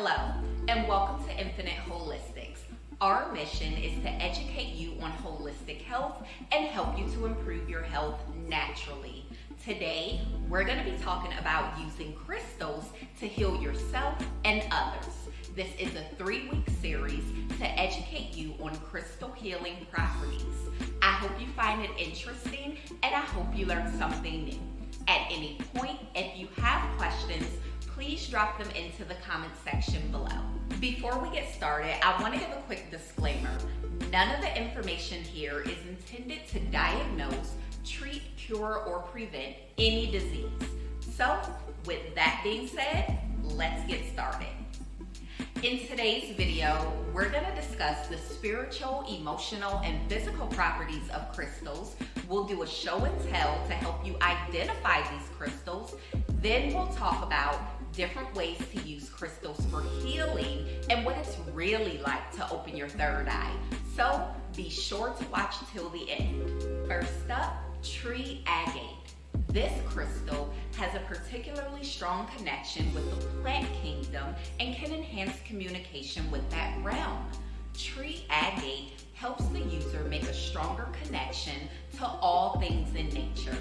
Hello, and welcome to Infinite Holistics. Our mission is to educate you on holistic health and help you to improve your health naturally. Today, we're going to be talking about using crystals to heal yourself and others. This is a 3-week series to educate you on crystal healing properties. I hope you find it interesting, and I hope you learn something new. At any point, if you have questions, please drop them into the comment section below. Before we get started, I want to give a quick disclaimer. None of the information here is intended to diagnose, treat, cure, or prevent any disease. So, with that being said, let's get started. In today's video, we're going to discuss the spiritual, emotional, and physical properties of crystals. We'll do a show and tell to help you identify these crystals. Then we'll talk about different ways to use crystals for healing and what it's really like to open your third eye. So be sure to watch till the end. First up, tree agate. This crystal has a particularly strong connection with the plant kingdom and can enhance communication with that realm. Tree agate helps the user make a stronger connection to all things in nature.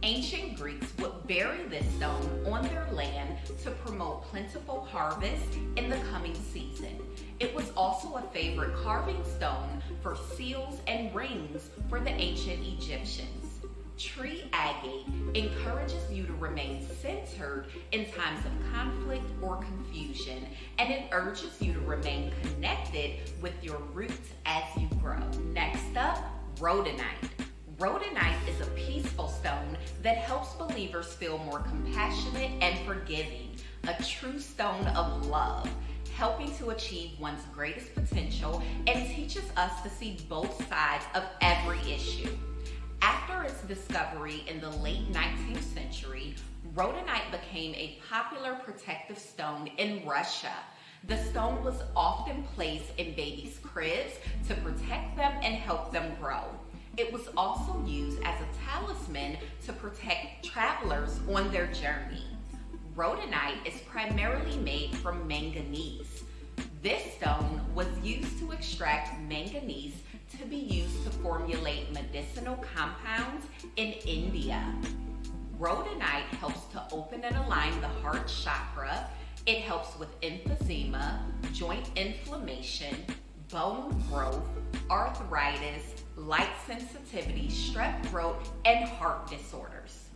Ancient Greeks would bury this stone on their land to promote plentiful harvest in the coming season. It was also a favorite carving stone for seals and rings for the ancient Egyptians. Tree agate encourages you to remain centered in times of conflict or confusion, and it urges you to remain connected with your roots as you grow. Next up, rhodonite. Rhodonite is a peaceful stone that helps believers feel more compassionate and forgiving, a true stone of love, helping to achieve one's greatest potential and teaches us to see both sides of every issue. After its discovery in the late 19th century, rhodonite became a popular protective stone in Russia. The stone was often placed in babies' cribs to protect them and help them grow. It was also used as a talisman to protect travelers on their journey. Rhodonite is primarily made from manganese. This stone was used to extract manganese to be used to formulate medicinal compounds in India. Rhodonite helps to open and align the heart chakra. It helps with emphysema, joint inflammation, bone growth, arthritis, light sensitivity, strep throat, and heart disorders.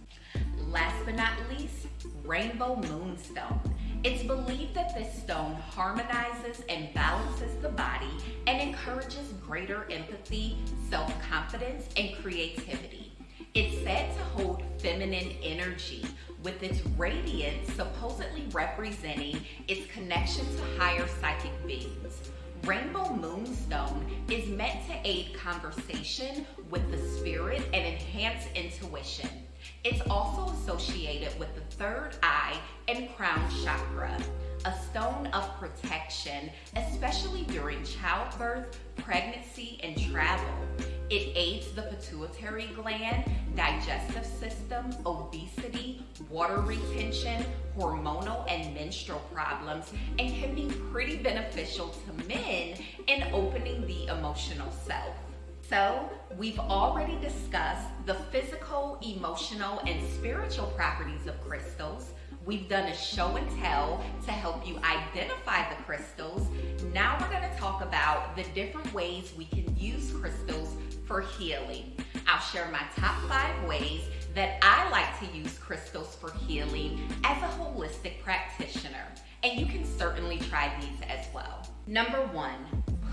Last but not least, rainbow moonstone. It's believed that this stone harmonizes and balances the body and encourages greater empathy, self-confidence, and creativity. It's said to hold feminine energy, with its radiance supposedly representing its connection to higher psychic beings. Rainbow moonstone is meant to aid conversation with the spirit and enhance intuition. It's also associated with the third eye and crown chakra, a stone of protection, especially during childbirth, pregnancy, and travel. It aids the pituitary gland, digestive system, obesity, water retention, hormonal and menstrual problems, and can be pretty beneficial to men in opening the emotional self. So, we've already discussed the physical, emotional, and spiritual properties of crystals. We've done a show and tell to help you identify the crystals. Now we're going to talk about the different ways we can use crystals for healing. I'll share my top 5 ways that I like to use crystals for healing as a holistic practitioner. And you can certainly try these as well. Number 1,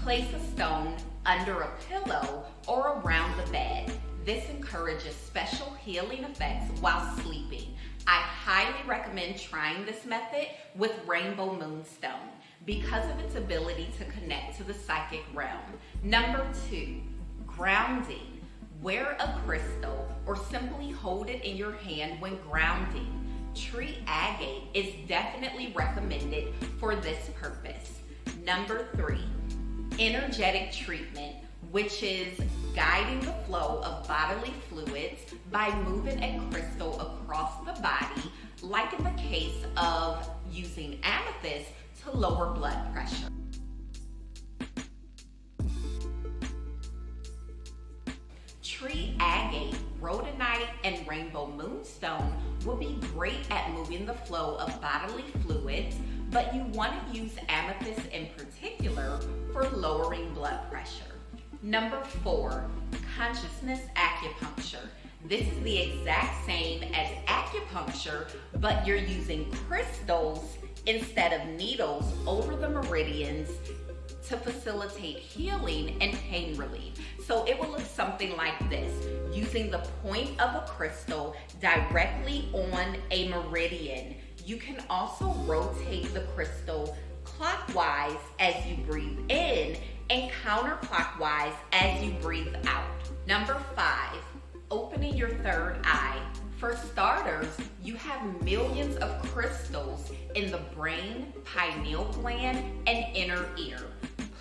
place a stone under a pillow or around the bed. This encourages special healing effects while sleeping. I highly recommend trying this method with rainbow moonstone because of its ability to connect to the psychic realm. Number 2, grounding. Wear a crystal or simply hold it in your hand when grounding. Tree agate is definitely recommended for this purpose. Number 3, energetic treatment, which is guiding the flow of bodily fluids by moving a crystal across the body, like in the case of using amethyst to lower blood pressure. Tree agate, rhodonite, and rainbow moonstone will be great at moving the flow of bodily fluids, but you want to use amethyst in particular for lowering blood pressure. Number 4, consciousness acupuncture. This is the exact same as acupuncture, but you're using crystals instead of needles over the meridians to facilitate healing and pain relief. So it will look something like this, using the point of a crystal directly on a meridian. You can also rotate the crystal clockwise as you breathe in and counterclockwise as you breathe out. Number 5, opening your third eye. For starters, you have millions of crystals in the brain, pineal gland, and inner ear.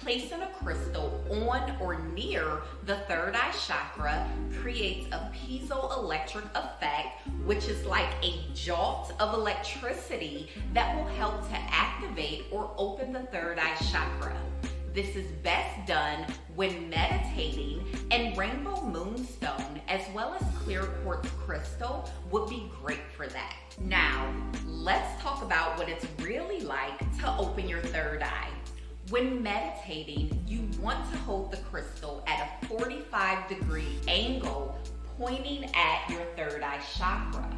Placing a crystal on or near the third eye chakra creates a piezoelectric effect, which is like a jolt of electricity that will help to activate or open the third eye chakra. This is best done when meditating, and rainbow moonstone as well as clear quartz crystal would be great for that. Now, let's talk about what it's really like to open your third eye. When meditating, you want to hold the crystal at a 45-degree angle pointing at your third eye chakra,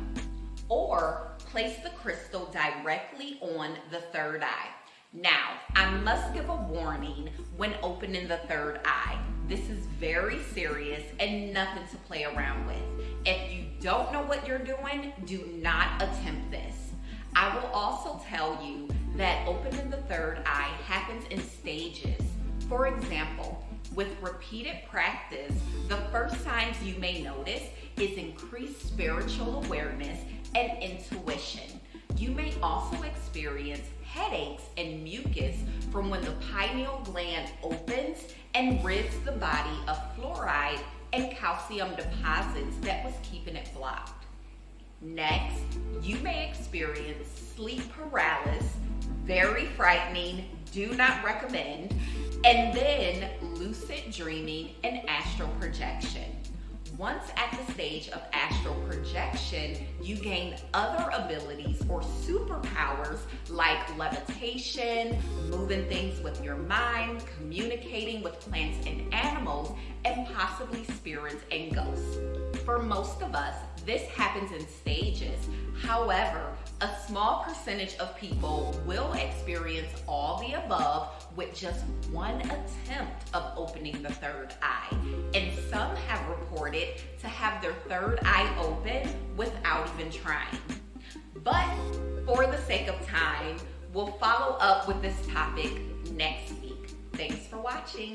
or place the crystal directly on the third eye. Now, I must give a warning when opening the third eye. This is very serious and nothing to play around with. If you don't know what you're doing, do not attempt this. I will also tell you that opening the third eye happens in stages. For example, with repeated practice, the first signs you may notice is increased spiritual awareness and intuition. You may also experience headaches and mucus from when the pineal gland opens and rids the body of fluoride and calcium deposits that was keeping it blocked. Next, you may experience sleep paralysis, very frightening, do not recommend, and then lucid dreaming and astral projection. Once at the stage of astral projection, you gain other abilities or superpowers like levitation, moving things with your mind, communicating with plants and animals, and possibly spirits and ghosts. For most of us, this happens in stages. However, a small percentage of people will experience all the above with just one attempt of opening the third eye. And some have reported to have their third eye open without even trying. But for the sake of time, we'll follow up with this topic next week. Thanks for watching.